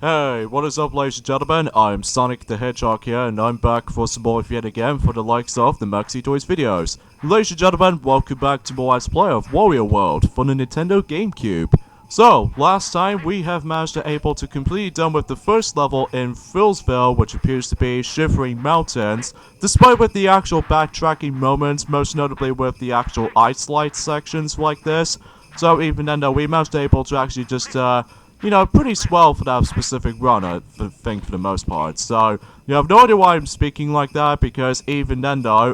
Hey, what is up, ladies and gentlemen? I'm Sonic the Hedgehog here, and I'm back for some more yet again for the likes of the Maxi Toys videos. Ladies and gentlemen, welcome back to more Let's Play of Wario World for the Nintendo GameCube. So, last time we have managed to able to completely done with the first level in Thrillsville, which appears to be Shivering Mountains, despite with the actual backtracking moments, most notably with the actual ice light sections like this. So even then though, we managed to able to actually just, pretty swell for that specific run, I think, for the most part. So, you have no idea why I'm speaking like that, because even then though,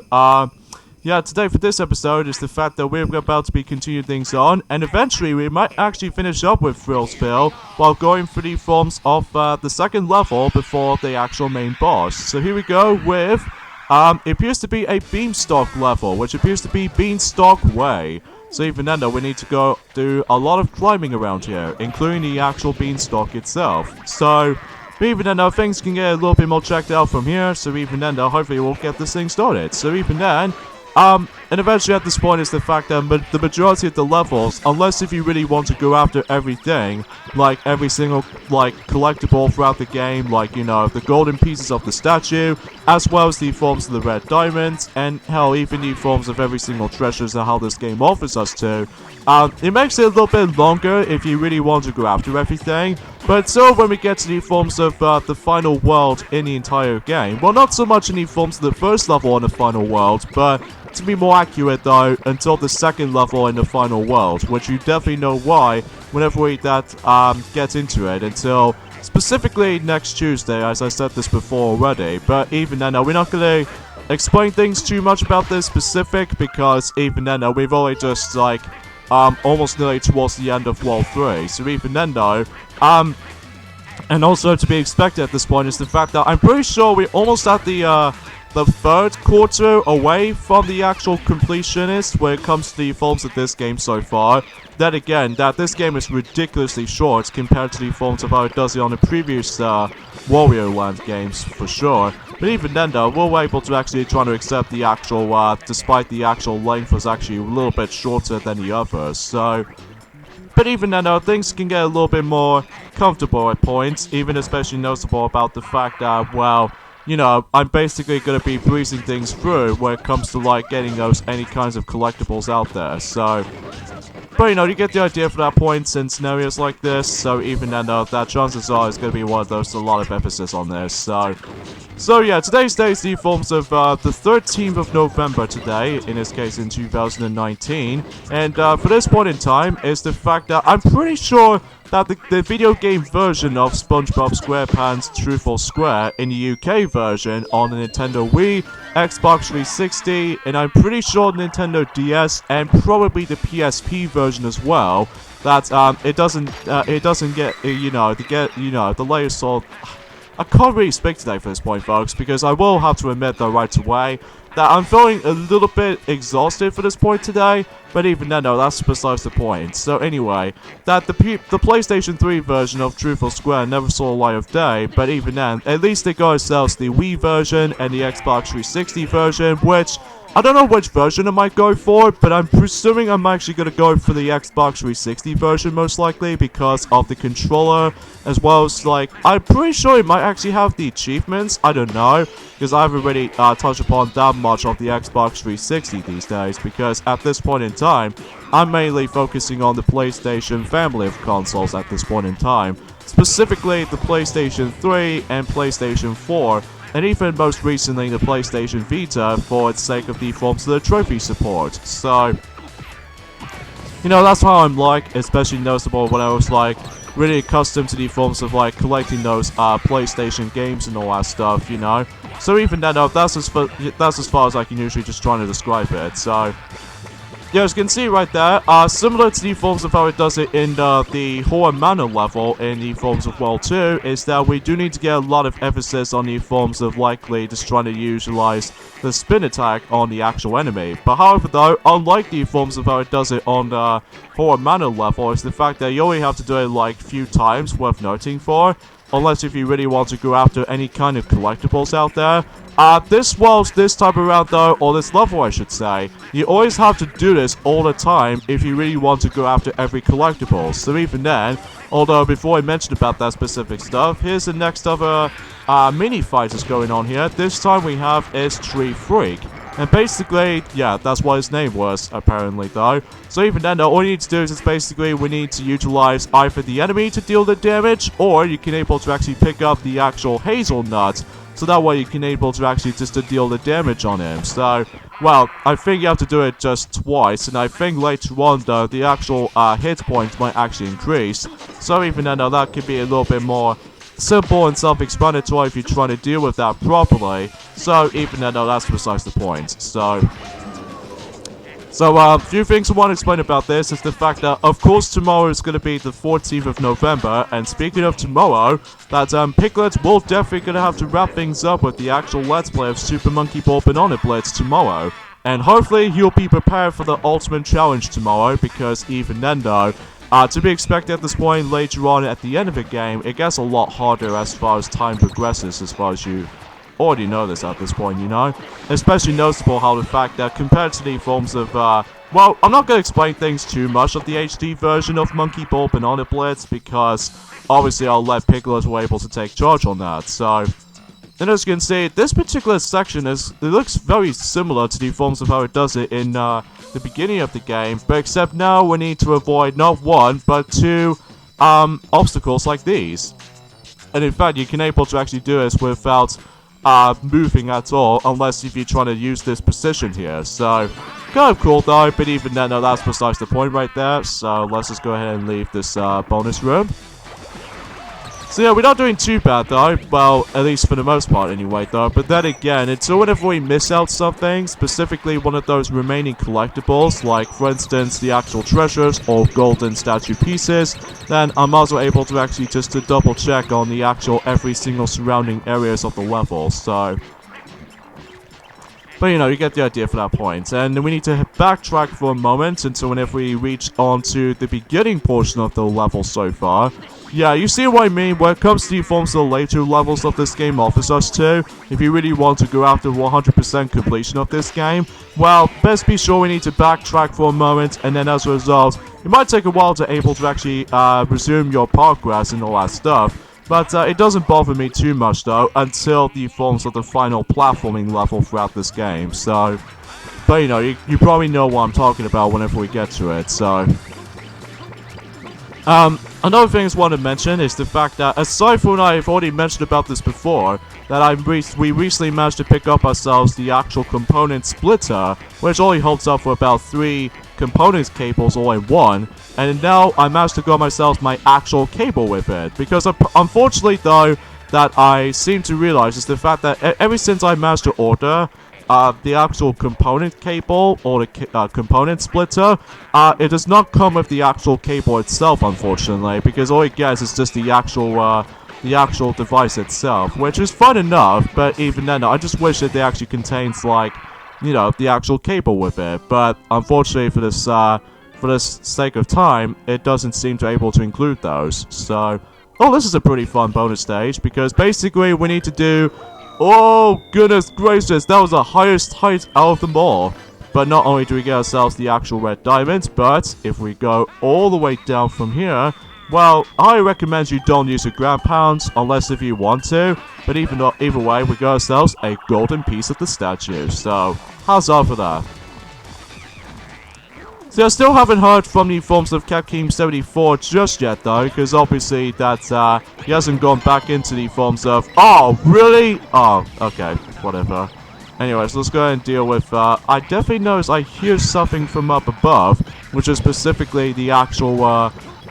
today for this episode is the fact that we're about to be continuing things on, and eventually we might actually finish up with Thrillsville while going through the forms of the second level before the actual main boss. So here we go with, it appears to be a Beanstalk level, which appears to be Beanstalk Way. So even then though, we need to go do a lot of climbing around here, including the actual beanstalk itself. So even then though, things can get a little bit more checked out from here, so even then though, hopefully we'll get this thing started. So even then, and eventually at this point is the fact that the majority of the levels, unless if you really want to go after everything, like every single, collectible throughout the game, the golden pieces of the statue, as well as the forms of the red diamonds, and hell, even the forms of every single treasures and how this game offers us to, it makes it a little bit longer if you really want to go after everything, but still when we get to the forms of the final world in the entire game, well, not so much in the forms of the first level on the final world, but to be more accurate though, until the second level in the final world, which you definitely know why whenever we get into it, until specifically next Tuesday, as I said this before already. But even then, we're not gonna explain things too much about this specific, because even then, we've already just almost nearly towards the end of World 3. So even then though, and also to be expected at this point is the fact that I'm pretty sure we're almost at the third quarter away from the actual completionist when it comes to the forms of this game so far. Then again, that this game is ridiculously short compared to the forms of how it does it on the previous Wario Land games, for sure. But even then though, we're able to actually try to accept the actual, despite the actual length was actually a little bit shorter than the others, so. But even then though, things can get a little bit more comfortable at points, even especially noticeable about the fact that, well, I'm basically going to be breezing things through when it comes to, getting any kinds of collectibles out there, so. But, you get the idea for that point in scenarios like this, so even then, that chances are is going to be one of those, a lot of emphasis on this, so. So yeah, today's day is the forms of the 13th of November today, in this case in 2019, and for this point in time is the fact that I'm pretty sure that the video game version of SpongeBob SquarePants Truthful Square in the UK version on the Nintendo Wii, Xbox 360, and I'm pretty sure Nintendo DS, and probably the PSP version as well, that it doesn't get the latest sort of. I can't really speak today for this point, folks, because I will have to admit, though, right away, that I'm feeling a little bit exhausted for this point today, but even then, no, that's besides the point. So anyway, that the PlayStation 3 version of Truthful Square never saw the light of day, but even then, at least they got themselves the Wii version and the Xbox 360 version, which I don't know which version I might go for, but I'm presuming I'm actually going to go for the Xbox 360 version most likely because of the controller, as well as, I'm pretty sure it might actually have the achievements, I don't know, because I haven't really touched upon that much of the Xbox 360 these days, because at this point in time, I'm mainly focusing on the PlayStation family of consoles at this point in time, specifically the PlayStation 3 and PlayStation 4, and even most recently the PlayStation Vita for its sake of the forms of the trophy support. So, that's how I'm especially noticeable when I was really accustomed to the forms of collecting those PlayStation games and all that stuff, So even then, that's as far as I can usually just try to describe it. So. Yeah, as you can see right there, similar to the forms of how it does it in the Horror Manor level in the forms of World 2, is that we do need to get a lot of emphasis on the forms of likely just trying to utilize the spin attack on the actual enemy. But however though, unlike the forms of how it does it on the Horror Manor level, is the fact that you only have to do it few times, worth noting for. unless if you really want to go after any kind of collectibles out there. This world, this time around though, or this level I should say, you always have to do this all the time if you really want to go after every collectible. So even then, although before I mentioned about that specific stuff, here's the next other mini fight that's going on here. This time we have is Tree Freak. And basically, yeah, that's what his name was, apparently, though. So even then, all you need to do is basically we need to utilize either the enemy to deal the damage, or you can able to actually pick up the actual hazelnut, so that way you can able to actually just to deal the damage on him. So, well, I think you have to do it just twice, and I think later on, though, the actual hit points might actually increase. So even then, that could be a little bit more simple and self-explanatory if you're trying to deal with that properly. So even then, that's besides the point. So a few things I want to explain about this is the fact that, of course, tomorrow is going to be the 14th of November, and speaking of tomorrow, that Piglet will definitely going to have to wrap things up with the actual Let's Play of Super Monkey Ball Banana Blitz tomorrow. And hopefully he'll be prepared for the ultimate challenge tomorrow, because even then, though, to be expected at this point later on at the end of the game, it gets a lot harder as far as time progresses, as far as you already know this at this point, you know? Especially noticeable how the fact that compared to the forms of, well, I'm not going to explain things too much of the HD version of Monkey Ball Banana Blitz, because obviously I'll let Piglet be able to take charge on that, so. And as you can see, this particular section it looks very similar to the forms of how it does it in the beginning of the game, but except now we need to avoid not one, but two obstacles like these. And in fact, you can able to actually do this without moving at all, unless if you're trying to use this position here. So, kind of cool though, but even then, that's besides the point right there. So let's just go ahead and leave this bonus room. So yeah, we're not doing too bad though, well, at least for the most part anyway though, but then again, it's whenever we miss out something, specifically one of those remaining collectibles, like for instance the actual treasures or golden statue pieces, then I'm also able to actually just to double check on the actual every single surrounding areas of the level, so. But you know, you get the idea for that point. And we need to backtrack for a moment until whenever we reach onto the beginning portion of the level so far. Yeah, you see what I mean? When it comes to the forms of the later levels of this game offers us to, if you really want to go after 100% completion of this game, well, best be sure we need to backtrack for a moment, and then as a result, it might take a while to able to actually resume your progress and all that stuff. But it doesn't bother me too much though, until the forms of the final platforming level throughout this game, so. But you know, you probably know what I'm talking about whenever we get to it, so. Another thing I just want to mention is the fact that, aside from I've already mentioned about this before, that we recently managed to pick up ourselves the actual component splitter, which only holds up for about 3 components cables all in one, and now I managed to get myself my actual cable with it, because unfortunately though, that I seem to realize is the fact that ever since I managed to order the actual component cable, or the component splitter, it does not come with the actual cable itself, unfortunately, because all it gets is just the actual device itself, which is fun enough, but even then, I just wish that they actually contains, like, you know, the actual cable with it, but unfortunately for this sake of time, it doesn't seem to able to include those, so. Oh, this is a pretty fun bonus stage, because basically we need to do. Oh, goodness gracious, that was the highest height out of them all. But not only do we get ourselves the actual red diamond, but if we go all the way down from here, well, I recommend you don't use a ground pound unless if you want to. But either way, we got ourselves a golden piece of the statue. So, how's that for that? So I still haven't heard from the forms of Capcom74 just yet though, because obviously that he hasn't gone back into the forms of. Oh, really? Oh, okay, whatever. Anyways, let's go ahead and deal with. I definitely notice I hear something from up above, which is specifically the actual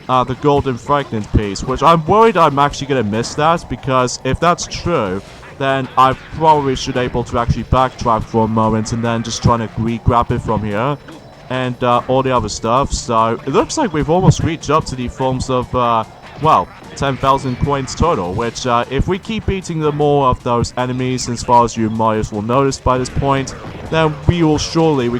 the golden fragment piece, which I'm worried I'm actually gonna miss that, because if that's true, then I probably should able to actually backtrack for a moment and then just try to re-grab it from here. And all the other stuff, so it looks like we've almost reached up to the forms of, well, 10,000 coins total, which if we keep beating the more of those enemies, as far as you might as well notice by this point, then we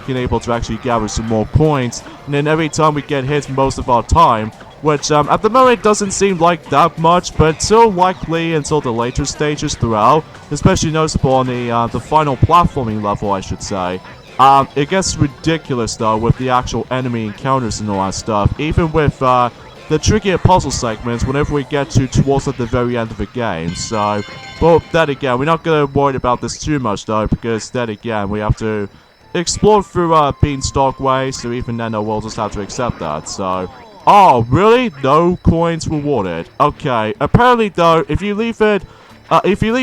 can able to actually gather some more coins, and then every time we get hit most of our time, which at the moment doesn't seem like that much, but still likely until the later stages throughout, especially noticeable on the final platforming level, I should say. It gets ridiculous though with the actual enemy encounters and all that stuff, even with the trickier puzzle segments whenever we get towards at the very end of the game. So, well, then again, we're not gonna worry about this too much though, because then again, we have to explore through Beanstalk Way, so even then we'll just have to accept that. So, oh, really? No coins rewarded. Okay, apparently though, if you leave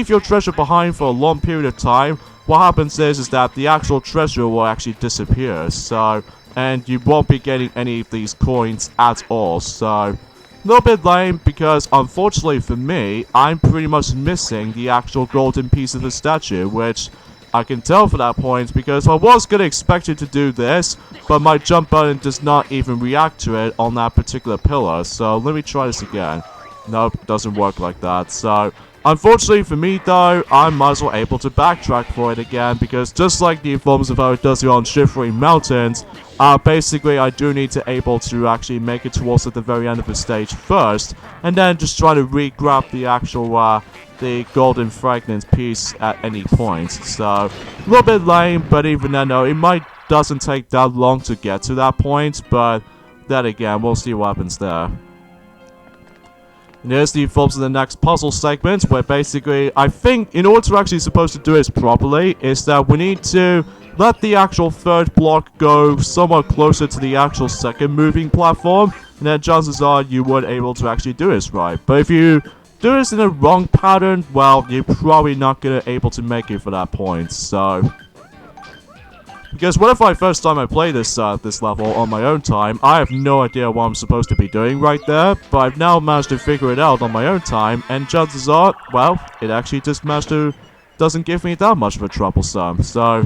your treasure behind for a long period of time, what happens is that the actual treasure will actually disappear. So, and you won't be getting any of these coins at all. So, a little bit lame because unfortunately for me, I'm pretty much missing the actual golden piece of the statue, which I can tell for that point because I was going to expect it to do this, but my jump button does not even react to it on that particular pillar. So let me try this again. Nope, doesn't work like that. So unfortunately for me though, I'm might as well able to backtrack for it again, because just like the forms of how it does here on Shivering Mountains, basically I do need to able to actually make it towards at the very end of the stage first, and then just try to re-grab the actual the golden fragment piece at any point. So a little bit lame, but even then though, it doesn't take that long to get to that point, but then again, we'll see what happens there. And here's the forms of the next puzzle segment, where basically, I think, in order to actually supposed to do this properly, is that we need to let the actual third block go somewhat closer to the actual second moving platform, and then chances are you weren't able to actually do this right. But if you do this in a wrong pattern, well, you're probably not gonna able to make it for that point, so. Because what if first time I play this level on my own time, I have no idea what I'm supposed to be doing right there, but I've now managed to figure it out on my own time, and chances are, well, it actually just doesn't give me that much of a troublesome, so.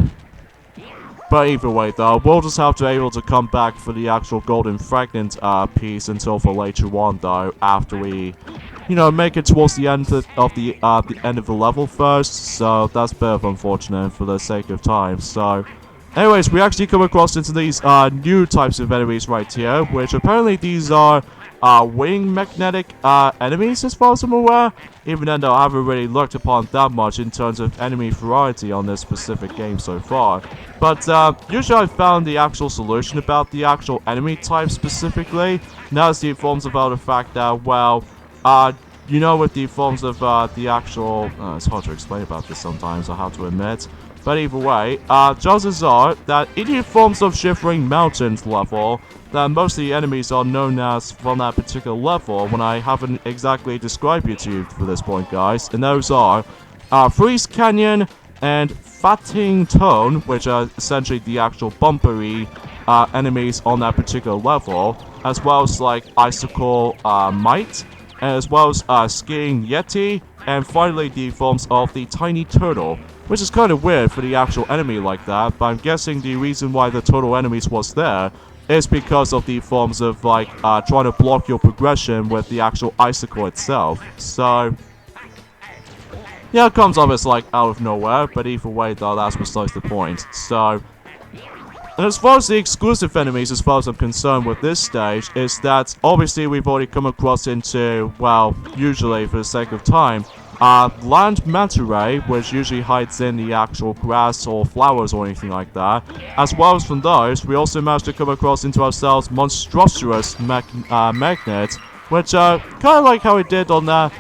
But either way though, we'll just have to be able to come back for the actual golden fragment piece until for later on though, after we, you know, make it towards the end of the end of the level first, so that's a bit of unfortunate for the sake of time, so. Anyways, we actually come across into these new types of enemies right here, which apparently these are wing magnetic enemies as far as I'm aware, even though I haven't really looked upon that much in terms of enemy variety on this specific game so far. But usually I've found the actual solution about the actual enemy type specifically. Now it's the forms about the fact that, well, you know, with the forms of the actual, it's hard to explain about this sometimes, I have to admit. But either way, chances are that in the forms of Shivering Mountains level, that most of the enemies are known as from that particular level when I haven't exactly described it to you for this point, guys. And those are Freeze Canyon and Fatting Tone, which are essentially the actual bumpery enemies on that particular level, as well as like Icicle Might, as well as Skiing Yeti, and finally the forms of the Tiny Turtle. Which is kind of weird for the actual enemy like that, but I'm guessing the reason why the turtle enemies was there is because of the forms of like trying to block your progression with the actual icicle itself. So yeah, it comes off as like out of nowhere, but either way though, that's besides the point. So, and as far as the exclusive enemies, as far as I'm concerned with this stage, is that obviously we've already come across into, well, usually for the sake of time, land manta ray, which usually hides in the actual grass or flowers or anything like that. As well as from those, we also managed to come across into ourselves monstrous magnet, which kind of like how we did on that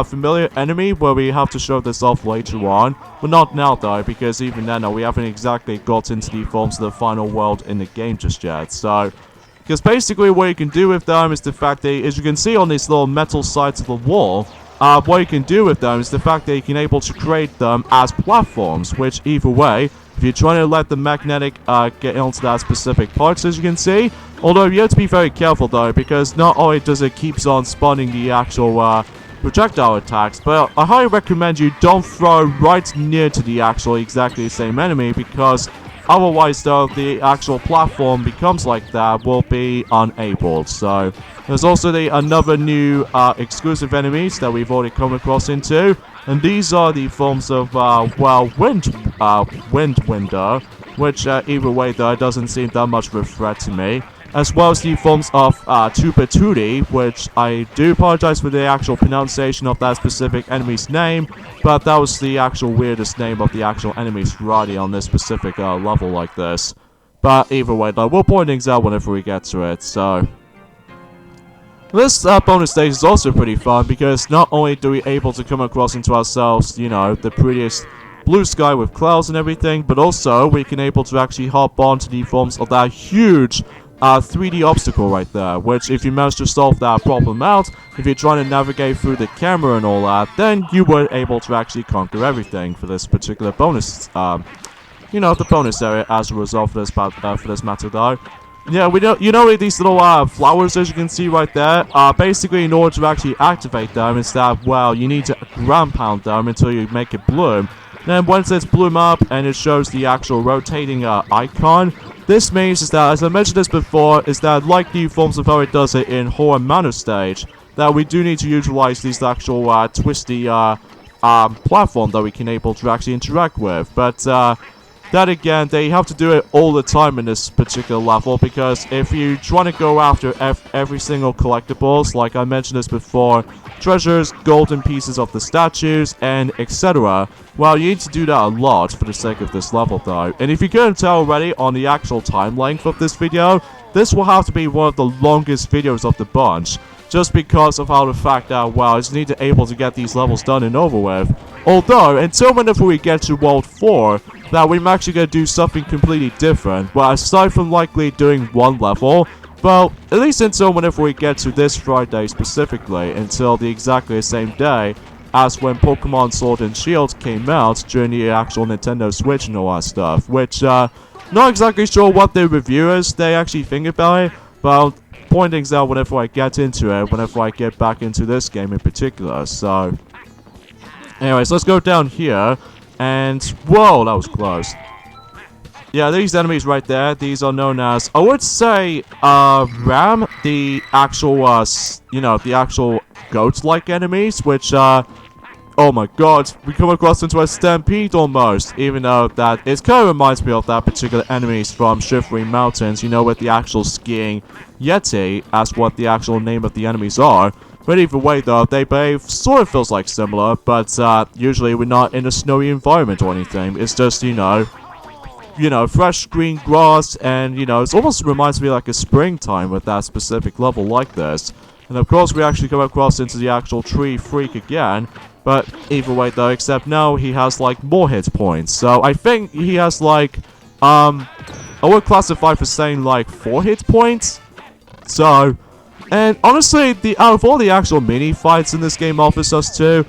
familiar enemy, where we have to show this off later on. But not now though, because even then we haven't exactly got into the forms of the final world in the game just yet. So, because basically what you can do with them is the fact that, as you can see on these little metal sides of the wall, what you can do with them is the fact that you can able to create them as platforms, which either way, if you're trying to let the magnetic get onto that specific parts, as you can see, although you have to be very careful though, because not only does it keeps on spawning the actual projectile attacks, but I highly recommend you don't throw right near to the actual exactly same enemy, because otherwise though, the actual platform becomes like that, will be unable. So there's also another new exclusive enemies that we've already come across into, and these are the forms of well, Wind Winder, which either way though, it doesn't seem that much of a threat to me. as well as the forms of Tupatuli, which I do apologize for the actual pronunciation of that specific enemy's name, but that was the actual weirdest name of the actual enemy's variety on this specific level like this. But either way, though, we'll point things out whenever we get to it, so... This bonus stage is also pretty fun, because not only do we able to come across into ourselves, you know, the prettiest blue sky with clouds and everything, but also we can able to actually hop onto the forms of that huge 3D obstacle right there, which if you manage to solve that problem out, if you're trying to navigate through the camera and all that, then you were able to actually conquer everything for this particular bonus, you know, the bonus area as a result for this matter though. Yeah, you know these little flowers as you can see right there, basically in order to actually activate them is that, well, you need to ground pound them until you make it bloom. Then once it's bloom up and it shows the actual rotating icon, this means is that, as I mentioned this before, is that like the forms of how it does it in Horror Manor stage, that we do need to utilize these actual twisty platform that we can able to actually interact with. But that again, they have to do it all the time in this particular level, because if you try to go after every single collectibles, like I mentioned this before, treasures, golden pieces of the statues, and etc., well, you need to do that a lot for the sake of this level though. And if you couldn't tell already on the actual time length of this video, this will have to be one of the longest videos of the bunch, just because of how the fact that, well, I just need to able to get these levels done and over with. Although, until whenever we get to World 4, that we're actually going to do something completely different. Well, aside from likely doing one level, well, at least until whenever we get to this Friday specifically, until the exactly the same day as when Pokemon Sword and Shield came out during the actual Nintendo Switch and all that stuff, which, not exactly sure what the reviewers, they actually think about it, but I'll point things out whenever I get into it, whenever I get back into this game in particular, so... Anyways, let's go down here, and... Whoa, that was close. Yeah, these enemies right there, these are known as, I would say, Ram, the actual, you know, the actual goat-like enemies, which, oh my god, we come across into a stampede almost, even though that, it kind of reminds me of that particular enemies from Shivering Mountains, you know, with the actual skiing Yeti, as what the actual name of the enemies are. But either way though, they behave sort of feels like similar, but, usually we're not in a snowy environment or anything, it's just, you know, fresh green grass, and, you know, it almost reminds me like a springtime with that specific level like this. And of course, we actually come across into the actual tree freak again, but either way though, except now he has, like, more hit points. So I think he has, like, I would classify for saying, like, 4 hit points. So, and honestly, out of all the actual mini-fights in this game offers us too,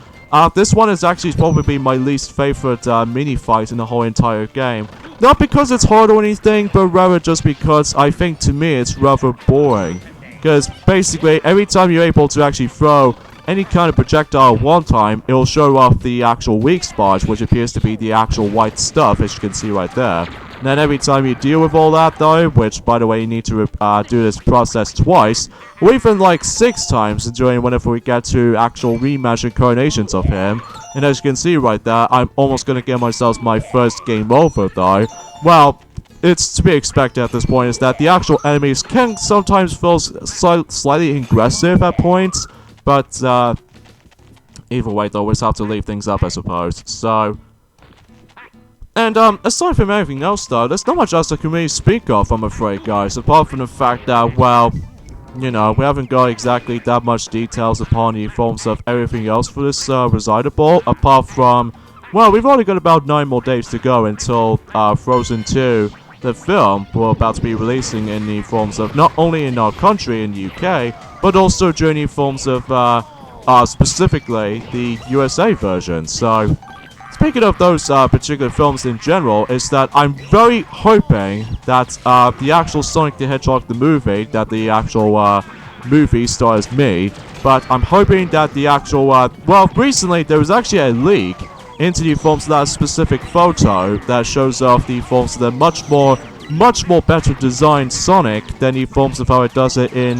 this one is actually probably my least favorite mini-fight in the whole entire game. Not because it's hard or anything, but rather just because I think to me it's rather boring. Because basically, every time you're able to actually throw any kind of projectile one time, it'll show off the actual weak spot, which appears to be the actual white stuff, as you can see right there. And then every time you deal with all that though, which by the way you need to do this process twice, or even like 6 times during whenever we get to actual rematch incarnations of him. And as you can see right there, I'm almost gonna get myself my first game over though. Well, it's to be expected at this point is that the actual enemies can sometimes feel slightly aggressive at points, but either way though, we just have to leave things up I suppose, so... And, aside from everything else though, there's not much else I can really speak of, I'm afraid, guys, apart from the fact that, well, you know, we haven't got exactly that much details upon the forms of everything else for this, recitable, apart from, well, we've only got about 9 more days to go until, Frozen 2, the film, we're about to be releasing in the forms of, not only in our country, in the UK, but also during the forms of, specifically, the USA version, so... Speaking of those particular films in general, is that I'm very hoping that the actual Sonic the Hedgehog the movie, that the actual movie stars me, but I'm hoping that the actual, well, recently there was actually a leak into the forms of that specific photo that shows off the forms of the much more better designed Sonic than the forms of how it does it in,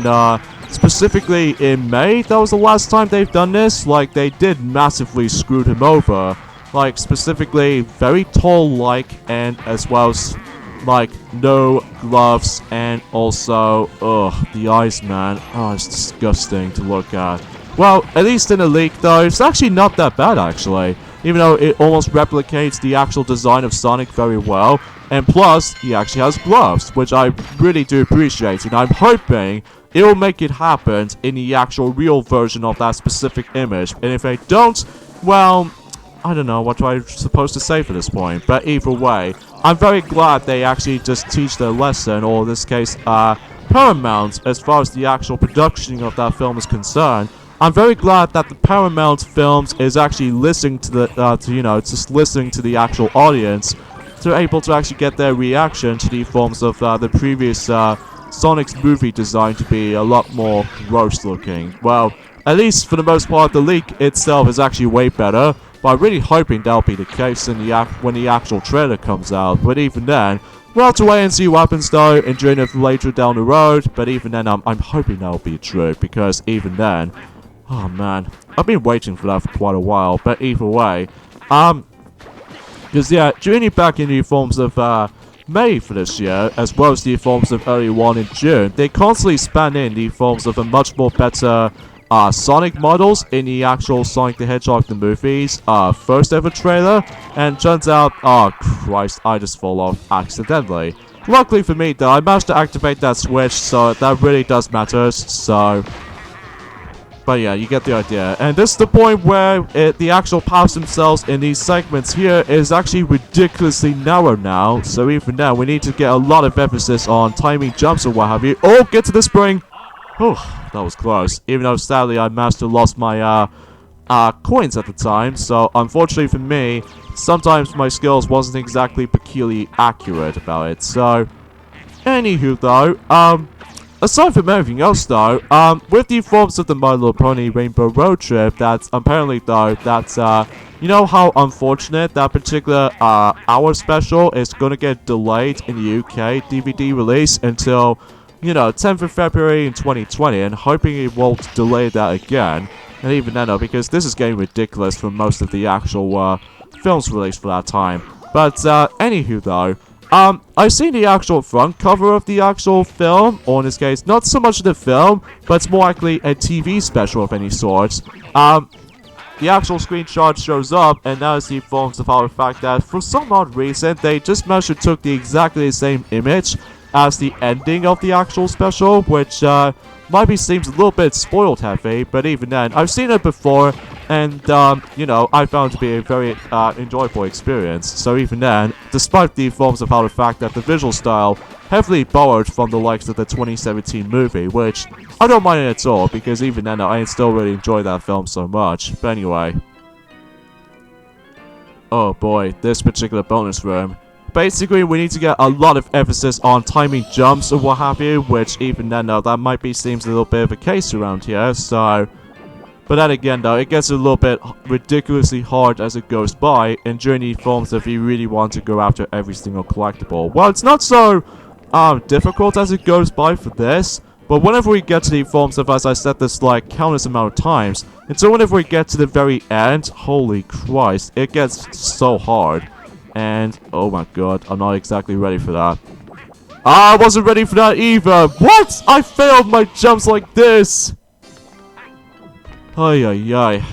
specifically in May. That was the last time they've done this. Like, they did massively screw him over. Like, specifically, very tall-like, and as well as like, no gloves, and also, ugh, the eyes, man. Oh, it's disgusting to look at. Well, at least in the leak, though, it's actually not that bad, actually. Even though it almost replicates the actual design of Sonic very well. And plus, he actually has gloves, which I really do appreciate. And I'm hoping it will make it happen in the actual real version of that specific image. And if they don't, well, I don't know what I'm supposed to say for this point. But either way, I'm very glad they actually just teach their lesson, or in this case, Paramount, as far as the actual production of that film is concerned. I'm very glad that the Paramount Films is actually listening to the, just listening to the actual audience, to able to actually get their reaction to the forms of the previous Sonic's movie design to be a lot more gross looking. Well, at least for the most part, the leak itself is actually way better. But I'm really hoping that'll be the case in when the actual trailer comes out. But even then, we'll have to wait and see what happens though, enjoying it later down the road. But even then, I'm hoping that'll be true, because even then, oh man, I've been waiting for that for quite a while. But either way, because yeah, during back in the forms of May for this year, as well as the forms of early on in June, they constantly span in the forms of a much more better Sonic models in the actual Sonic the Hedgehog the movies first ever trailer, and turns out, oh Christ, I just fall off accidentally. Luckily for me though, I managed to activate that switch, so that really does matter, so... But yeah, you get the idea. And this is the point where the actual paths themselves in these segments here is actually ridiculously narrow now, so even now we need to get a lot of emphasis on timing jumps or what have you. Oh, get to the spring! Oh, that was close. Even though sadly I managed to lose my coins at the time, so unfortunately for me, sometimes my skills wasn't exactly peculiarly accurate about it. So, anywho though, aside from everything else though, with the forms of the My Little Pony Rainbow Road Trip, that's apparently though, that's you know how unfortunate that particular hour special is gonna get delayed in the UK DVD release until, you know, 10th of February in 2020, and hoping it won't delay that again. And even then, though, because this is getting ridiculous for most of the actual films released for that time. But anywho, though, I've seen the actual front cover of the actual film, or in this case, not so much the film, but it's more likely a TV special of any sort. The actual screenshot shows up, and now it's the forms of the fact that for some odd reason, they just managed to took the exactly the same image as the ending of the actual special, which might be seems a little bit spoiled heavy, but even then, I've seen it before, and you know, I found it to be a very enjoyable experience. So even then, despite the forms of the fact that the visual style heavily borrowed from the likes of the 2017 movie, which I don't mind it at all, because even then I still really enjoy that film so much. But anyway, oh boy, this particular bonus room. Basically, we need to get a lot of emphasis on timing jumps or what have you, which even then, though, that might be seems a little bit of a case around here, so... But then again, though, it gets a little bit ridiculously hard as it goes by, and during the forms if you really want to go after every single collectible. Well, it's not so, difficult as it goes by for this, but whenever we get to the forms of, as I said this, like, countless amount of times, and so whenever we get to the very end, holy Christ, it gets so hard. And, oh my god, I'm not exactly ready for that. I wasn't ready for that either! What?! I failed my jumps like this! Ay ay ay.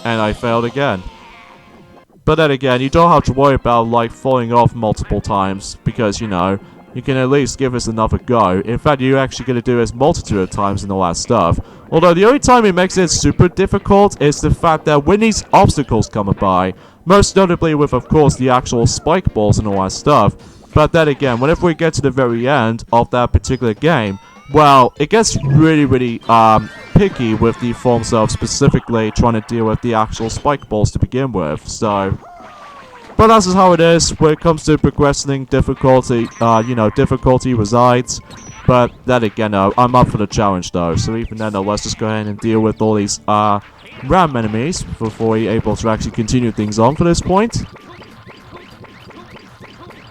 And I failed again. But then again, you don't have to worry about, like, falling off multiple times, because, you know, you can at least give us another go. In fact, you're actually going to do this multitude of times and all that stuff. Although, the only time it makes it super difficult is the fact that when these obstacles come by, most notably with, of course, the actual spike balls and all that stuff. But then again, whenever we get to the very end of that particular game, well, it gets really, really, picky with the forms of specifically trying to deal with the actual spike balls to begin with, so... But that's just how it is when it comes to progressing difficulty, you know, difficulty resides. But then again, I'm up for the challenge though, so even then, let's just go ahead and deal with all these, RAM enemies before we're able to actually continue things on for this point.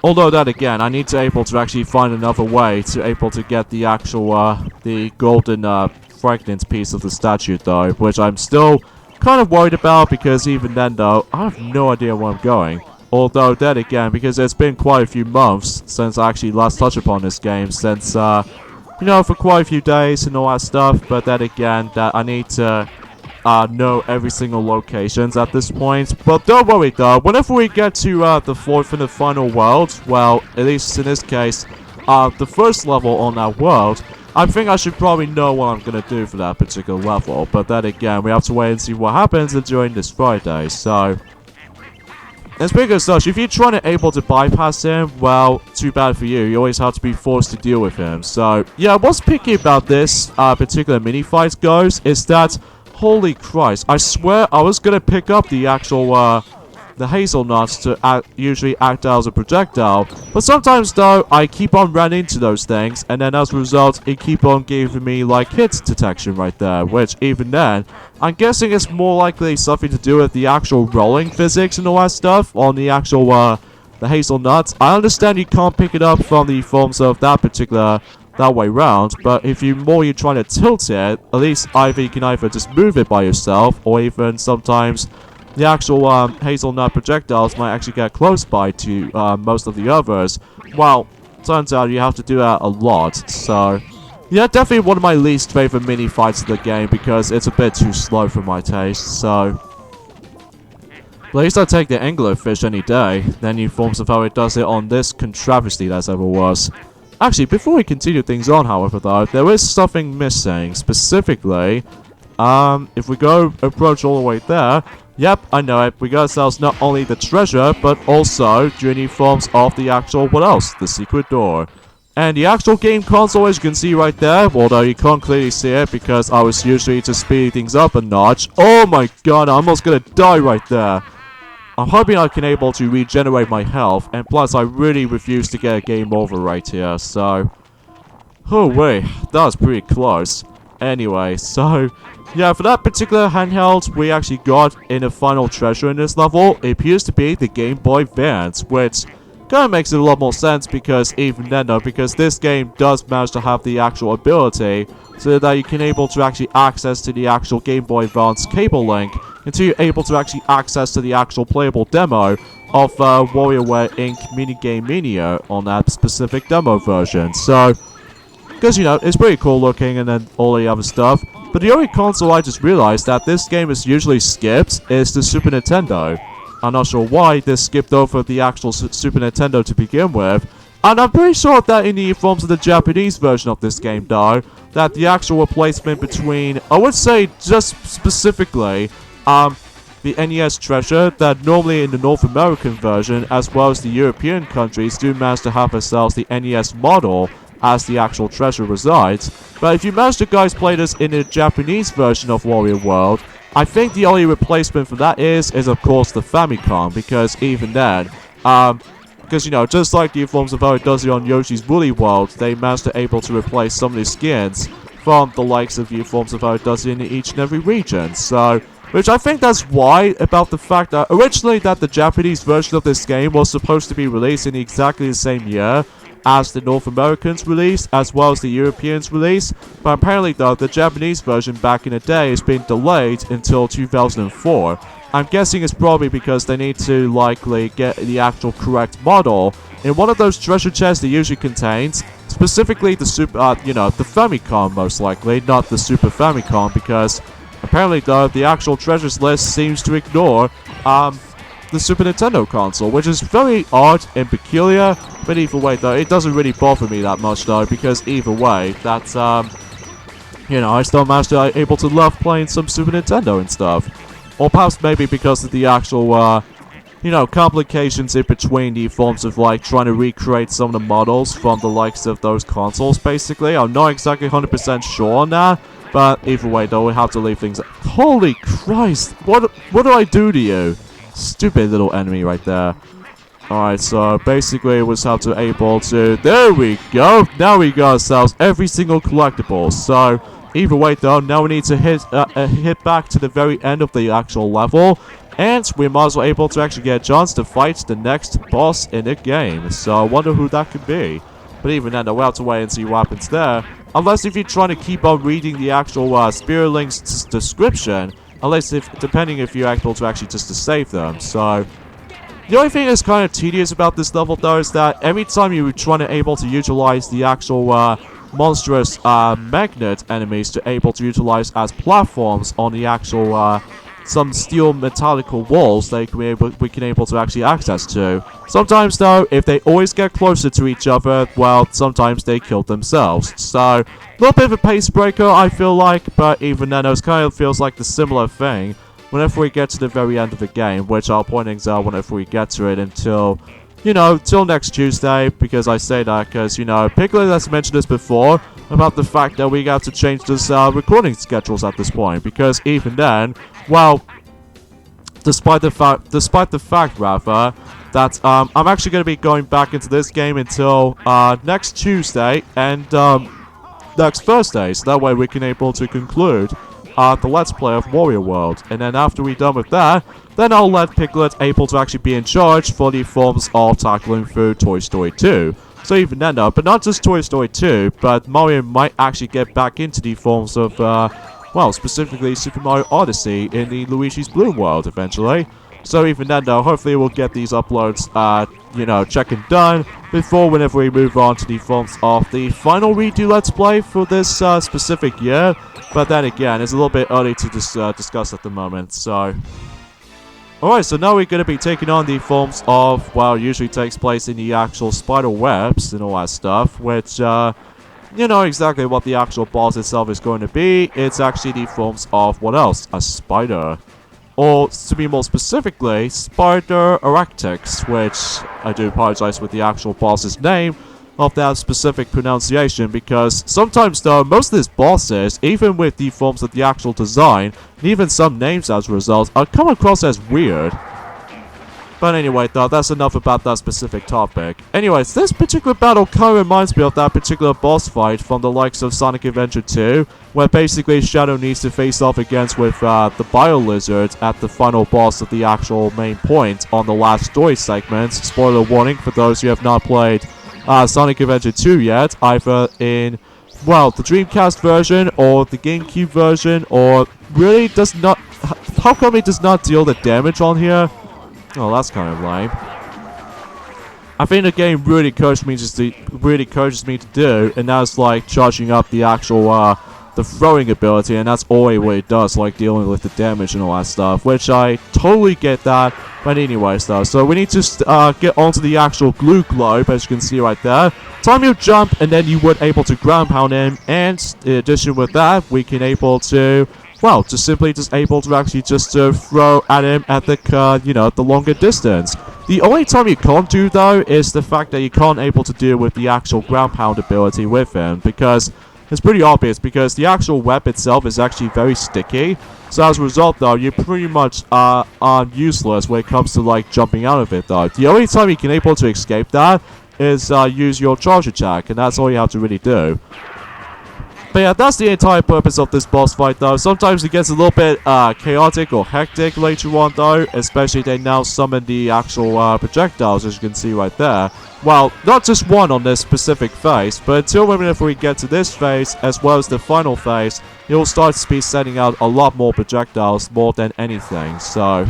Although that again, I need to able to actually find another way to able to get the actual, the golden, fragment piece of the statue though, which I'm still kind of worried about because even then though, I have no idea where I'm going. Although then again, because it's been quite a few months since I actually last touched upon this game, since, you know, for quite a few days and all that stuff, but then again, that I need to know every single locations at this point. But don't worry though, whenever we get to the fourth and the final world, well, at least in this case, the first level on that world, I think I should probably know what I'm gonna do for that particular level. But then again, we have to wait and see what happens during this Friday, so... And speaking of such, if you're trying to able to bypass him, well, too bad for you. You always have to be forced to deal with him. So, yeah, what's picky about this particular mini-fight goes is that, holy Christ, I swear I was gonna pick up the actual, the hazelnuts to usually act out as a projectile. But sometimes, though, I keep on running into those things, and then as a result, it keep on giving me, like, hit detection right there. Which, even then, I'm guessing it's more likely something to do with the actual rolling physics and all that stuff on the actual, the hazelnuts. I understand you can't pick it up from the forms of that particular... that way round, but if you're trying to tilt it, at least you can either just move it by yourself, or even sometimes the actual hazelnut projectiles might actually get close by to most of the others. Well, turns out you have to do that a lot, so yeah, definitely one of my least favorite mini fights of the game because it's a bit too slow for my taste, so... But at least I take the anglerfish any day, then you forms of how it does it on this controversy that ever was. Actually, before we continue things on, however, though, there is something missing. Specifically, if we go approach all the way there, yep, I know it, we got ourselves not only the treasure, but also journey forms of the actual, what else? The secret door. And the actual game console, as you can see right there, although you can't clearly see it because I was usually just speeding things up a notch. Oh my god, I'm almost gonna die right there. I'm hoping I can able to regenerate my health, and plus I really refuse to get a game over right here, so... Oh wait, that was pretty close. Anyway, so... Yeah, for that particular handheld we actually got in the final treasure in this level, it appears to be the Game Boy Advance, which kind of makes it a lot more sense because even then though, because this game does manage to have the actual ability so that you can able to actually access to the actual Game Boy Advance cable link until you're able to actually access to the actual playable demo of WarioWare Inc. Minigame Mania on that specific demo version. So, because, you know, it's pretty cool looking and then all the other stuff. But the only console I just realized that this game is usually skipped is the Super Nintendo. I'm not sure why this skipped over the actual Super Nintendo to begin with. And I'm pretty sure that in the forms of the Japanese version of this game, though, that the actual replacement between, I would say just specifically, the NES treasure that normally in the North American version as well as the European countries do manage to have themselves the NES model as the actual treasure resides. But if you manage to guys play this in the Japanese version of Wario World, I think the only replacement for that is of course the Famicom, because even then, because you know, just like the forms of how it does it on Yoshi's Woolly World, they managed to able to replace some of the skins from the likes of the forms of how it does it in each and every region. So, which I think that's why about the fact that originally that the Japanese version of this game was supposed to be released in exactly the same year as the North Americans release, as well as the Europeans release, but apparently though, the Japanese version back in the day has been delayed until 2004. I'm guessing it's probably because they need to likely get the actual correct model in one of those treasure chests that usually contains, specifically the Super, you know, the Famicom most likely, not the Super Famicom, because apparently though, the actual treasures list seems to ignore, the Super Nintendo console, which is very odd and peculiar, but either way though, it doesn't really bother me that much though, because either way, that's, you know, I still managed to able to love playing some Super Nintendo and stuff. Or perhaps maybe because of the actual, you know, complications in between the forms of, like, trying to recreate some of the models from the likes of those consoles, basically. I'm not exactly 100% sure on that, but either way though, we have to leave things... Holy Christ! What do I do to you? Stupid little enemy right there. Alright, so basically it was how to able to... There we go! Now we got ourselves every single collectible. So, either way though, now we need to hit back to the very end of the actual level. And we might as well able to actually get a chance to fight the next boss in the game. So I wonder who that could be. But even then, we'll have to wait and see what happens there. Unless if you're trying to keep on reading the actual Spirit Link's description. Unless if, depending if you're able to actually just to save them. So, The only thing that's kind of tedious about this level, though, is that every time you try to able to utilize the actual monstrous magnet enemies to able to utilize as platforms on the actual some steel metallical walls we can able to actually access to. Sometimes, though, if they always get closer to each other, well, sometimes they kill themselves. So, a little bit of a pace breaker, I feel like, but even then, it kind of feels like the similar thing whenever we get to the very end of the game, which I'll point things out whenever we get to it until, you know, till next Tuesday, because I say that because, you know, Piglet has mentioned this before about the fact that we got to change this recording schedules at this point, because even then, well, despite the fact rather that I'm actually going to be going back into this game until next Tuesday and next Thursday, so that way we can able to conclude the Let's Play of Wario World. And then after we're done with that, then I'll let Piglet able to actually be in charge for the forms of tackling through Toy Story 2. So even then though, but not just Toy Story 2, but Mario might actually get back into the forms of, well, specifically Super Mario Odyssey in the Luigi's Bloom world eventually. So even then though, hopefully we'll get these uploads, you know, check and done before whenever we move on to the forms of the final redo Let's Play for this specific year. But then again, it's a little bit early to discuss at the moment, so... Alright, so now we're going to be taking on the forms of, well, usually takes place in the actual spider webs and all that stuff, which, you know exactly what the actual boss itself is going to be. It's actually the forms of, what else? A spider. Or, to be more specifically, Spider Erectix, which I do apologize with the actual boss's name of that specific pronunciation, because sometimes though, most of these bosses, even with the forms of the actual design, and even some names as a result, are come across as weird. But anyway though, that's enough about that specific topic. Anyways, this particular battle kind of reminds me of that particular boss fight from the likes of Sonic Adventure 2, where basically Shadow needs to face off against with the Bio Lizard at the final boss of the actual main point on the last story segment. Spoiler warning for those who have not played Sonic Adventure 2 yet, either in, well, the Dreamcast version or the GameCube version, or really does not... How come it does not deal the damage on here? Oh, that's kind of lame. I think the game really encourages me to do, and that's like charging up the actual the throwing ability, and that's all it really does, like dealing with the damage and all that stuff, which I totally get that. But anyways though, so we need to get onto the actual glue globe, as you can see right there. Time you jump, and then you would able to ground pound him, and in addition with that, we can able to, well, just simply able to actually just throw at him at the, you know, the longer distance. The only time you can't do though is the fact that you can't able to deal with the actual ground pound ability with him, because it's pretty obvious, because the actual web itself is actually very sticky. So as a result though, you pretty much are useless when it comes to like jumping out of it though. The only time you can able to escape that is use your charge attack, and that's all you have to really do. But yeah, that's the entire purpose of this boss fight though. Sometimes it gets a little bit chaotic or hectic later on though, especially they now summon the actual projectiles, as you can see right there. Well, not just one on this specific phase, but until whenever we get to this phase, as well as the final phase, it will start to be sending out a lot more projectiles more than anything, so...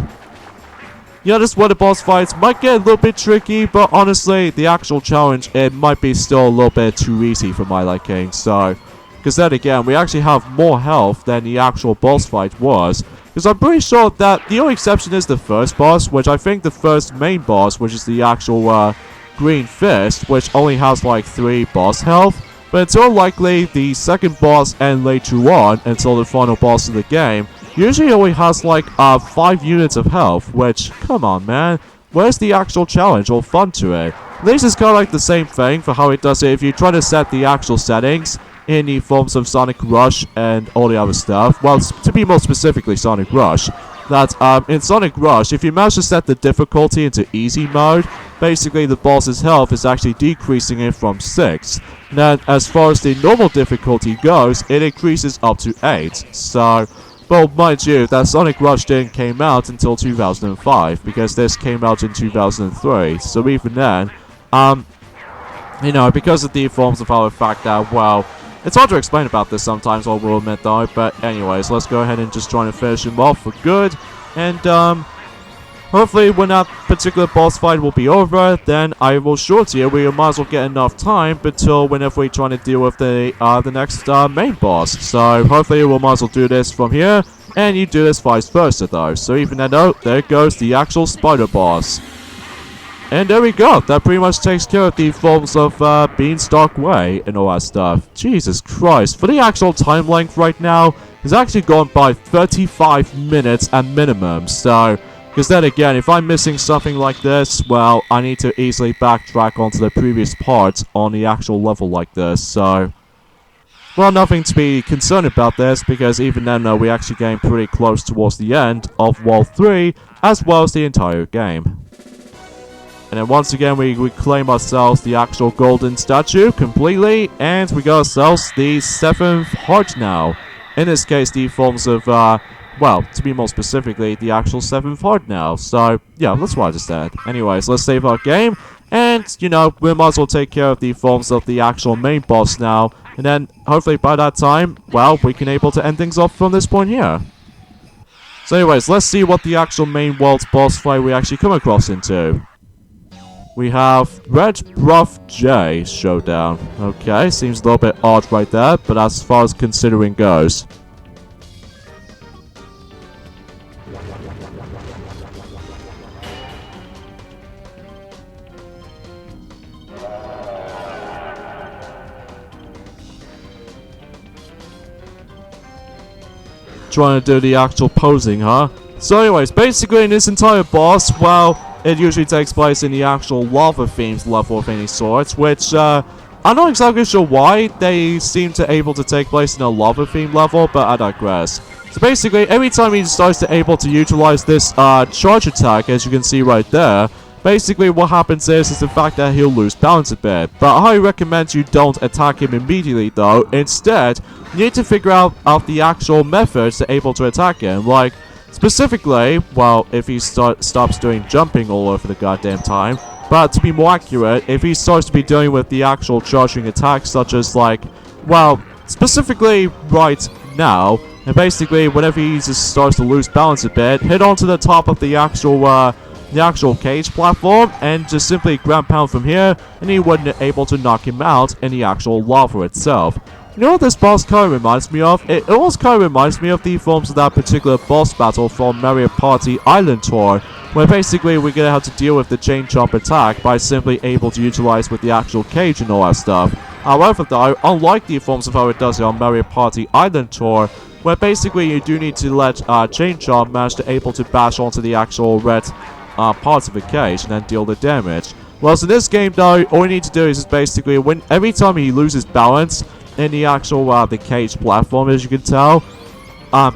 Yeah, this one of the boss fights might get a little bit tricky, but honestly, the actual challenge, it might be still a little bit too easy for my liking, so... Because then again, we actually have more health than the actual boss fight was. Because I'm pretty sure that the only exception is the first boss, which I think the first main boss, which is the actual Green Fist, which only has like 3 boss health. But until likely the second boss and later on, until the final boss of the game, usually only has like 5 units of health, which, come on man, where's the actual challenge or fun to it? This is kind of like the same thing for how it does it if you try to set the actual settings in the forms of Sonic Rush and all the other stuff. Well, to be more specifically Sonic Rush, that in Sonic Rush, if you manage to set the difficulty into easy mode, basically the boss's health is actually decreasing it from 6. Then as far as the normal difficulty goes, it increases up to 8. So, well, mind you, that Sonic Rush didn't came out until 2005, because this came out in 2003. So even then, you know, because of the forms of our fact that, well, it's hard to explain about this sometimes, I will admit though, but anyways, let's go ahead and just try to finish him off for good. And, hopefully when that particular boss fight will be over, then I will assure you we might as well get enough time until whenever we're trying to deal with the next main boss. So hopefully we might as well do this from here, and you do this vice versa though. So even though, there goes the actual spider boss. And there we go, that pretty much takes care of the forms of Beanstalk Way and all that stuff. Jesus Christ, for the actual time length right now, it's actually gone by 35 minutes at minimum, so... Because then again, if I'm missing something like this, well, I need to easily backtrack onto the previous parts on the actual level like this, so... Well, nothing to be concerned about this, because even then, we're actually getting pretty close towards the end of World 3, as well as the entire game. And then once again, we claim ourselves the actual golden statue completely, and we got ourselves the 7th heart now. In this case, the forms of, well, to be more specifically, the actual 7th heart now. So, yeah, that's what I just said. Anyways, let's save our game, and, you know, we might as well take care of the forms of the actual main boss now. And then, hopefully by that time, well, we can able to end things off from this point here. So anyways, let's see what the actual main world's boss fight we actually come across into. We have Red Rough J Showdown. Okay, seems a little bit odd right there, but as far as considering goes. Trying to do the actual posing, huh? So anyways, basically in this entire boss, well... It usually takes place in the actual lava-themed level of any sort, which, I'm not exactly sure why they seem to able to take place in a lava-themed level, but I digress. So basically, every time he starts to able to utilize this, charge attack, as you can see right there, basically what happens is the fact that he'll lose balance a bit. But I highly recommend you don't attack him immediately, though. Instead, you need to figure out the actual methods to able to attack him, like... Specifically, well, if he stops doing jumping all over the goddamn time, but to be more accurate, if he starts to be dealing with the actual charging attacks, such as like, well, specifically right now, and basically whenever he just starts to lose balance a bit, hit onto the top of the actual cage platform, and just simply ground pound from here, and he wouldn't be able to knock him out in the actual lava itself. You know what this boss kind of reminds me of? It almost kind of reminds me of the forms of that particular boss battle from Mario Party Island Tour, where basically we're gonna have to deal with the chain chomp attack by simply able to utilize with the actual cage and all that stuff. However though, unlike the forms of how it does it on Mario Party Island Tour, where basically you do need to let chain chomp manage to able to bash onto the actual red parts of the cage and then deal the damage. Whereas in this game though, all you need to do is basically every time he loses balance in the actual the cage platform, as you can tell,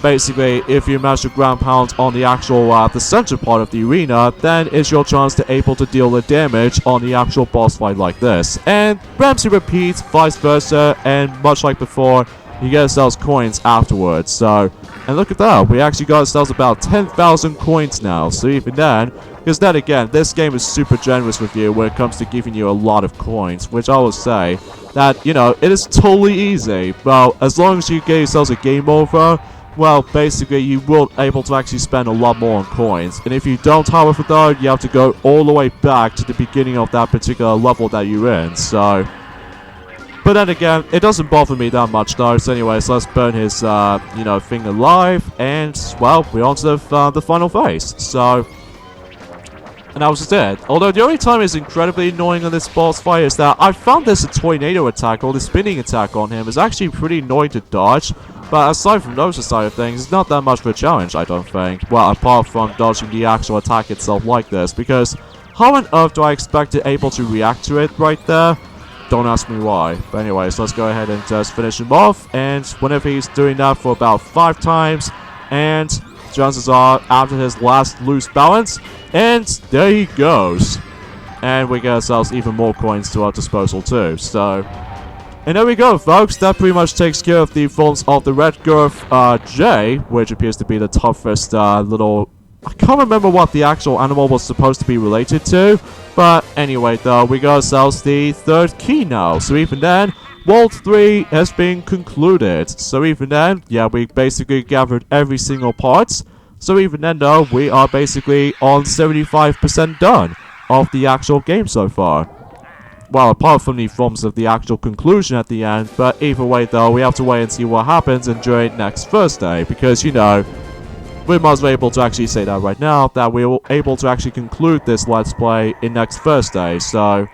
basically if you manage to ground pound on the actual the center part of the arena, then it's your chance to able to deal the damage on the actual boss fight like this. And Ramsey repeats, vice versa, and much like before, you get ourselves coins afterwards. So, and look at that, we actually got ourselves about 10,000 coins now. So even then, because then again, this game is super generous with you when it comes to giving you a lot of coins, which I will say that, you know, it is totally easy. Well, as long as you get yourselves a game over, well, basically you will able to actually spend a lot more on coins. And if you don't, however, though, you have to go all the way back to the beginning of that particular level that you're in, so... But then again, it doesn't bother me that much though, so anyways, let's burn his, you know, thing alive, and, well, we're on to the final phase, so... And that was just it. Although the only time it's incredibly annoying on this boss fight is that I found this tornado attack, or the spinning attack on him, is actually pretty annoying to dodge. But aside from those side of things, it's not that much of a challenge, I don't think. Well, apart from dodging the actual attack itself like this, because how on earth do I expect to able to react to it right there? Don't ask me why. But anyways, let's go ahead and just finish him off, and whenever he's doing that for about 5 times, and chances are after his last loose balance, and there he goes. And we get ourselves even more coins to our disposal too, so... And there we go, folks. That pretty much takes care of the forms of the Red Girth J, which appears to be the toughest little... I can't remember what the actual animal was supposed to be related to. But anyway, though, we got ourselves the 3rd key now. So even then, World 3 has been concluded. So even then, yeah, we basically gathered every single part. So even then though, we are basically on 75% done of the actual game so far. Well, apart from the forms of the actual conclusion at the end, but either way though, we have to wait and see what happens and during next Thursday, because you know, we must be able to actually say that right now, that we were able to actually conclude this Let's Play in next Thursday, so...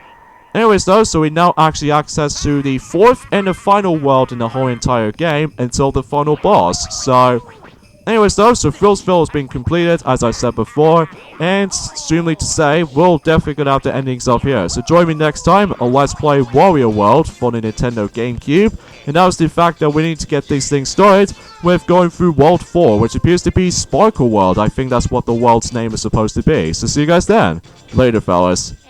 Anyways though, so we now actually access to the fourth and the final world in the whole entire game until the final boss, so... Anyways though, so Thrillsville has been completed, as I said before, and extremely to say, we'll definitely gonna have the endings up here. So join me next time on Let's Play Wario World for the Nintendo GameCube, and that was the fact that we need to get these things started with going through World 4, which appears to be Sparkle World. I think that's what the world's name is supposed to be. So see you guys then. Later, fellas.